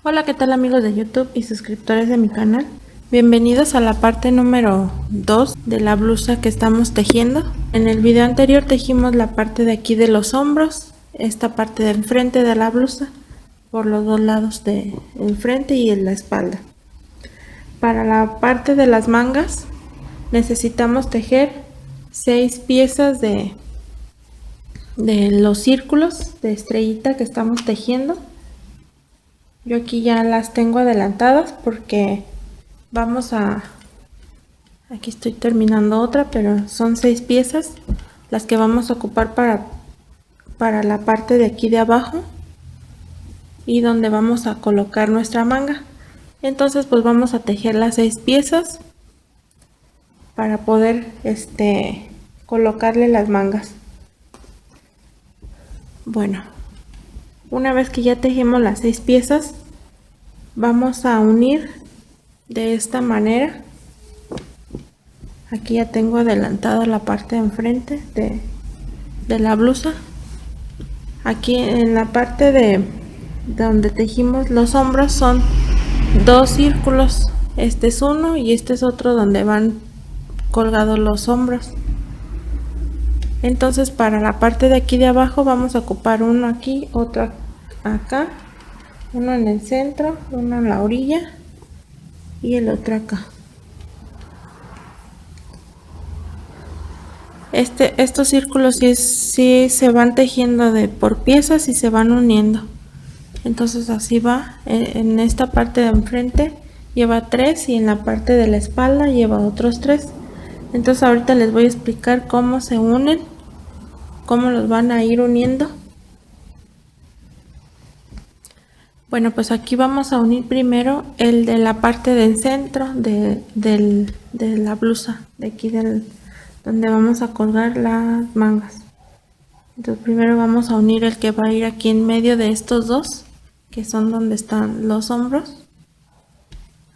Hola, ¿qué tal amigos de YouTube y suscriptores de mi canal? Bienvenidos a la parte número 2 de la blusa que estamos tejiendo. En el video anterior tejimos la parte de aquí de los hombros, esta parte de enfrente de la blusa, por los dos lados de enfrente y en la espalda. Para la parte de las mangas necesitamos tejer 6 piezas de los círculos de estrellita que estamos tejiendo. Yo aquí ya las tengo adelantadas porque aquí estoy terminando otra, pero son 6 piezas las que vamos a ocupar para la parte de aquí de abajo y donde vamos a colocar nuestra manga. Entonces pues vamos a tejer las 6 piezas para poder colocarle las mangas. Bueno, una vez que ya tejimos las 6 piezas, vamos a unir de esta manera. Aquí ya tengo adelantada la parte de enfrente de la blusa. Aquí en la parte de donde tejimos los hombros son 2 círculos. Este es uno y este es otro donde van colgados los hombros. Entonces para la parte de aquí de abajo vamos a ocupar uno aquí, otro acá, uno en el centro, uno en la orilla y el otro acá. Estos círculos sí se van tejiendo por piezas y se van uniendo. Entonces así va. En esta parte de enfrente lleva 3 y en la parte de la espalda lleva otros 3. Entonces ahorita les voy a explicar cómo se unen, cómo los van a ir uniendo. Bueno, pues aquí vamos a unir primero el de la parte del centro de la blusa, de aquí donde vamos a colgar las mangas. Entonces primero vamos a unir el que va a ir aquí en medio de estos dos, que son donde están los hombros,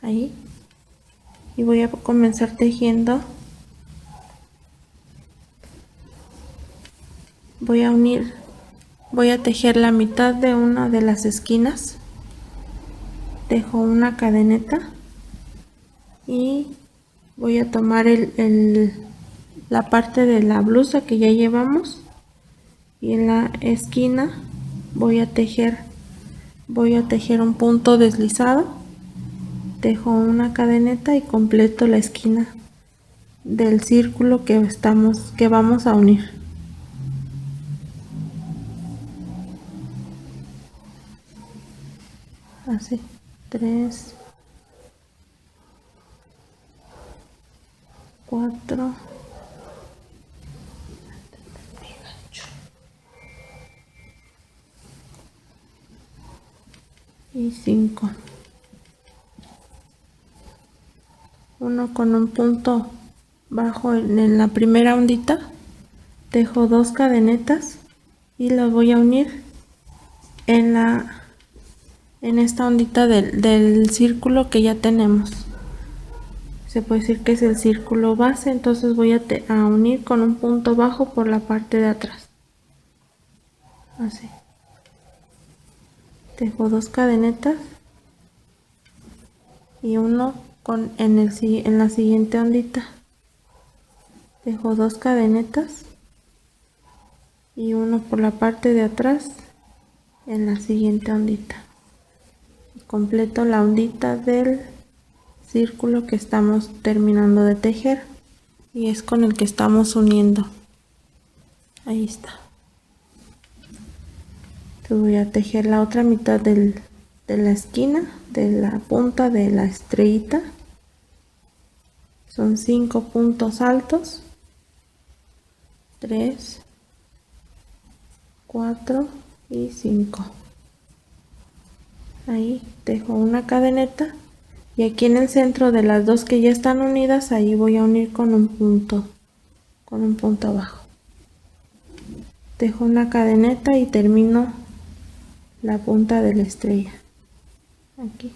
ahí, y voy a comenzar tejiendo. Voy a tejer la mitad de una de las esquinas, dejo una cadeneta y voy a tomar la parte de la blusa que ya llevamos y en la esquina voy a tejer un punto deslizado, dejo una cadeneta y completo la esquina del círculo que vamos a unir. Así, 3, 4 y 5. Uno con un punto bajo en la primera ondita, dejo 2 cadenetas y las voy a unir en esta ondita del círculo que ya tenemos. Se puede decir que es el círculo base, entonces voy a unir con un punto bajo por la parte de atrás. Así. Dejo 2 cadenetas y uno en la siguiente ondita. Dejo 2 cadenetas y uno por la parte de atrás en la siguiente ondita. Completo la ondita del círculo que estamos terminando de tejer y es con el que estamos uniendo. Ahí está. Entonces voy a tejer la otra mitad de la esquina, de la punta de la estrellita. Son 5 puntos altos, 3, 4 y 5. Ahí dejo una cadeneta y aquí en el centro de las dos que ya están unidas, ahí voy a unir con un punto abajo. Dejo una cadeneta y termino la punta de la estrella aquí.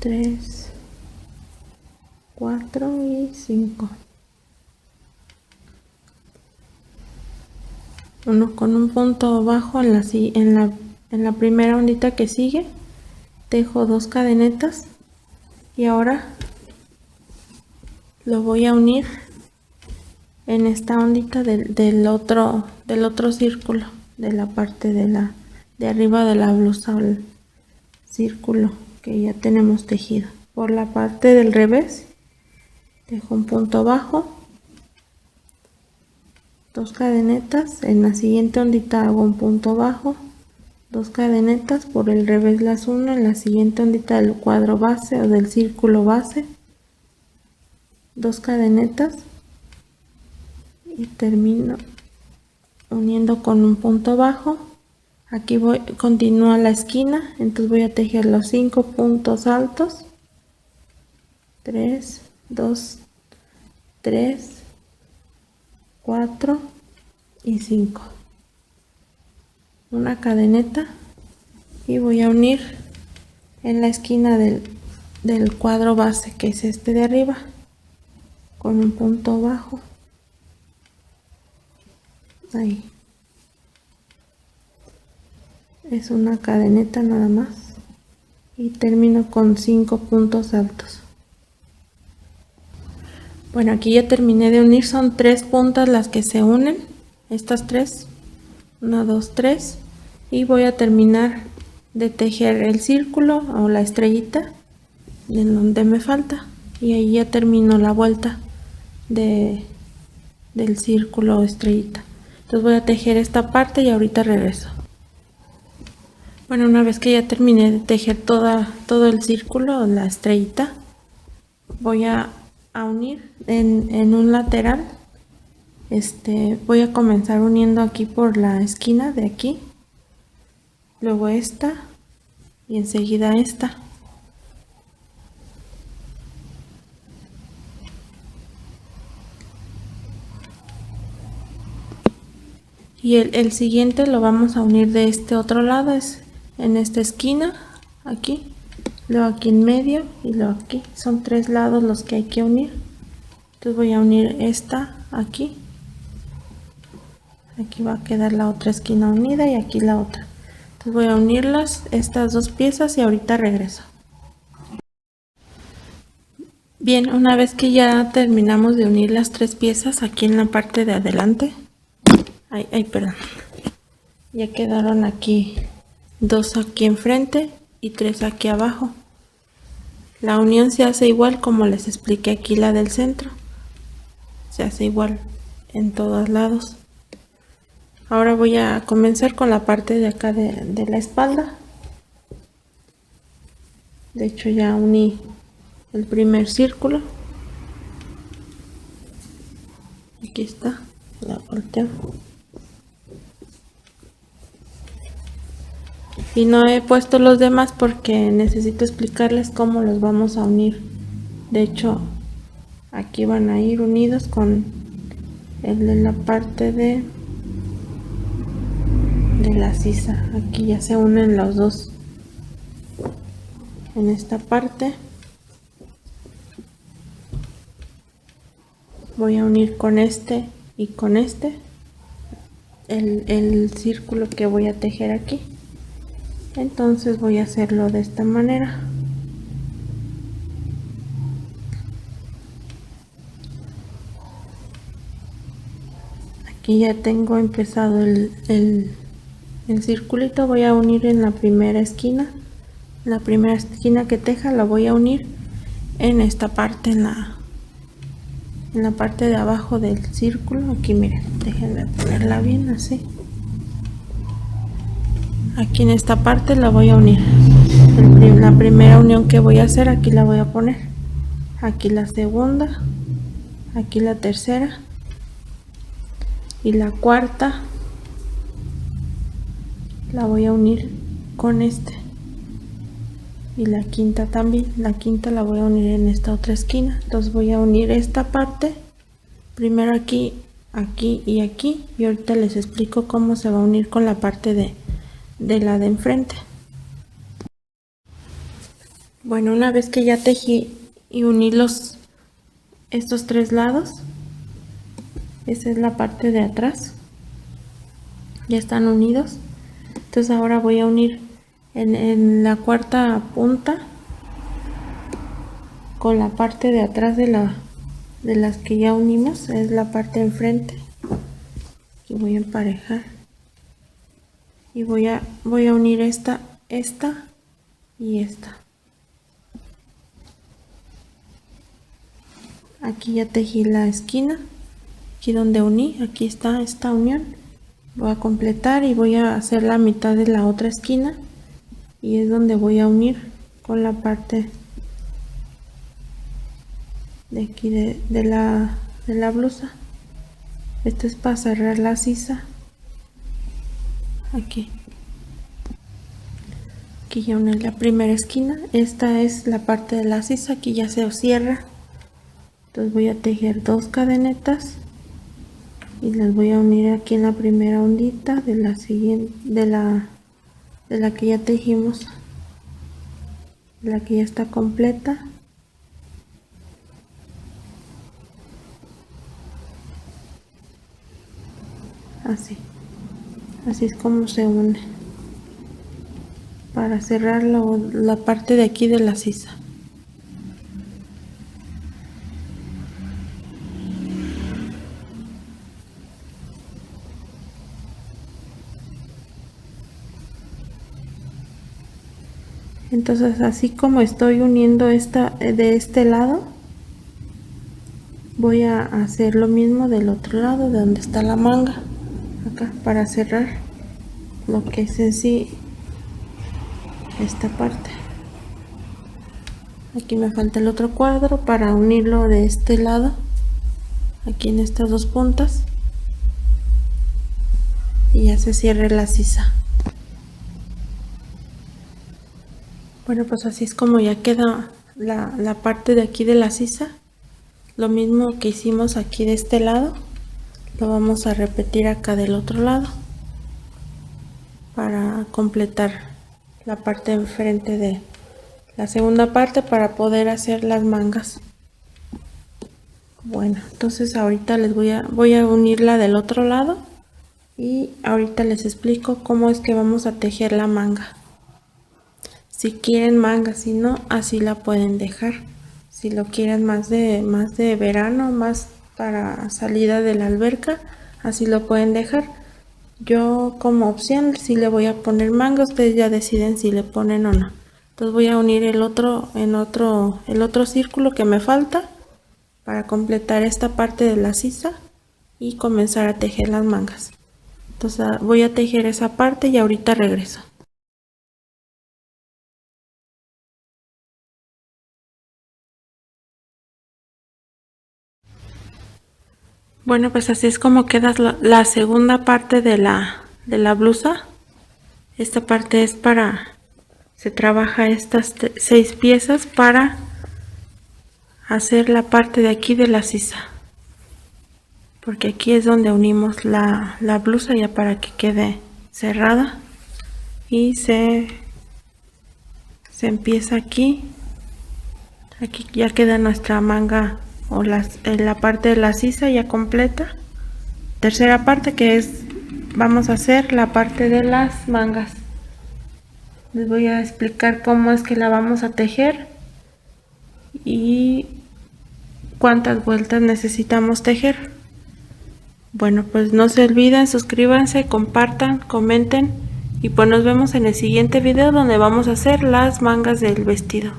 3, 4 y 5. uno con un punto bajo en la primera ondita que sigue, tejo 2 cadenetas y ahora lo voy a unir en esta ondita del otro círculo, de la parte de arriba de la blusa, el círculo que ya tenemos tejido. Por la parte del revés dejo un punto bajo, 2 cadenetas, en la siguiente ondita hago un punto bajo, 2 cadenetas, por el revés las uno, en la siguiente ondita del cuadro base o del círculo base, 2 cadenetas y termino uniendo con un punto bajo. Aquí continúa la esquina, entonces voy a tejer los 5 puntos altos, 3, 2, 3, 4 y 5, una cadeneta y voy a unir en la esquina del cuadro base, que es este de arriba, con un punto bajo, ahí es una cadeneta nada más y termino con 5 puntos altos. Bueno, aquí ya terminé de unir, son 3 puntas las que se unen, estas 3, 1, 2, 3, y voy a terminar de tejer el círculo o la estrellita en donde me falta, y ahí ya termino la vuelta del círculo o estrellita. Entonces voy a tejer esta parte y ahorita regreso. Bueno, una vez que ya terminé de tejer todo el círculo o la estrellita, voy a unir en un lateral. Voy a comenzar uniendo aquí por la esquina de aquí, luego esta y enseguida esta. Y el siguiente lo vamos a unir de este otro lado, es en esta esquina, aquí, luego aquí en medio y luego aquí. Son 3 lados los que hay que unir. Entonces voy a unir esta aquí. Aquí va a quedar la otra esquina unida y aquí la otra. Entonces voy a unirlas, estas 2 piezas, y ahorita regreso. Bien, una vez que ya terminamos de unir las 3 piezas aquí en la parte de adelante, perdón, ya quedaron aquí 2 aquí enfrente y 3 aquí abajo. La unión se hace igual como les expliqué aquí, la del centro se hace igual en todos lados. Ahora voy a comenzar con la parte de acá de la espalda. De hecho ya uní el primer círculo, aquí está, la volteo. Y no he puesto los demás porque necesito explicarles cómo los vamos a unir. De hecho, aquí van a ir unidos con el de la parte de la sisa. Aquí ya se unen los dos en esta parte. Voy a unir con este y con este el círculo que voy a tejer aquí. Entonces voy a hacerlo de esta manera. Aquí ya tengo empezado el circulito. Voy a unir en la primera esquina. La primera esquina que teja la voy a unir en esta parte, en la parte de abajo del círculo. Aquí miren, déjenme ponerla bien así. Aquí en esta parte la voy a unir. La primera unión que voy a hacer aquí la voy a poner. Aquí la segunda, aquí la tercera y la cuarta la voy a unir con este, y la quinta también. La quinta la voy a unir en esta otra esquina. Entonces voy a unir esta parte primero aquí, aquí y aquí, y ahorita les explico cómo se va a unir con la parte de la de enfrente. Bueno, una vez que ya tejí y uní estos 3 lados, esa es la parte de atrás. ya están unidos. Entonces ahora voy a unir en la cuarta punta con la parte de atrás de las que ya unimos, es la parte enfrente. Y voy a emparejar y voy a unir esta y esta. Aquí ya tejí la esquina, aquí donde uní, aquí está esta unión. Voy a completar y voy a hacer la mitad de la otra esquina, y es donde voy a unir con la parte de aquí de la blusa. Esto es para cerrar la sisa. Aquí ya uní la primera esquina. Esta es la parte de la sisa, aquí ya se cierra. Entonces voy a tejer 2 cadenetas y las voy a unir aquí en la primera ondita de la siguiente, de la que ya tejimos, la que ya está completa. Así es como se une para cerrar la parte de aquí de la sisa. Entonces, así como estoy uniendo esta de este lado, voy a hacer lo mismo del otro lado, de donde está la manga, acá, para cerrar lo que es en sí esta parte. Aquí me falta el otro cuadro para unirlo de este lado, aquí en estas 2 puntas, y ya se cierre la sisa. Bueno, pues así es como ya queda la parte de aquí de la sisa. Lo mismo que hicimos aquí de este lado, lo vamos a repetir acá del otro lado para completar la parte de enfrente de la segunda parte, para poder hacer las mangas. Bueno, entonces ahorita les voy a unirla del otro lado, y ahorita les explico cómo es que vamos a tejer la manga. Si quieren manga, si no, así la pueden dejar. Si lo quieren más de verano, más para salida de la alberca, así lo pueden dejar. Yo como opción sí le voy a poner manga, ustedes ya deciden si le ponen o no. Entonces voy a unir el otro círculo que me falta para completar esta parte de la sisa y comenzar a tejer las mangas. Entonces voy a tejer esa parte y ahorita regreso. Bueno, pues así es como queda la segunda parte de la blusa. Esta parte es se trabaja estas 6 piezas para hacer la parte de aquí de la sisa, porque aquí es donde unimos la blusa ya para que quede cerrada, y se empieza aquí ya queda nuestra manga o la parte de la sisa ya completa. Tercera parte, que es, vamos a hacer la parte de las mangas. Les voy a explicar cómo es que la vamos a tejer y cuántas vueltas necesitamos tejer. Bueno, pues no se olviden, suscríbanse, compartan, comenten, y pues nos vemos en el siguiente video, donde vamos a hacer las mangas del vestido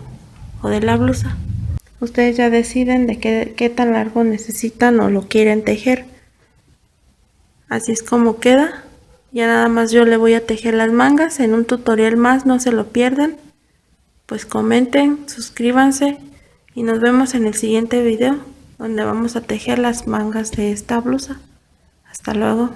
o de la blusa. Ustedes ya deciden de qué tan largo necesitan o lo quieren tejer. Así es como queda. Ya nada más yo le voy a tejer las mangas en un tutorial más, no se lo pierdan. Pues comenten, suscríbanse y nos vemos en el siguiente video, donde vamos a tejer las mangas de esta blusa. Hasta luego.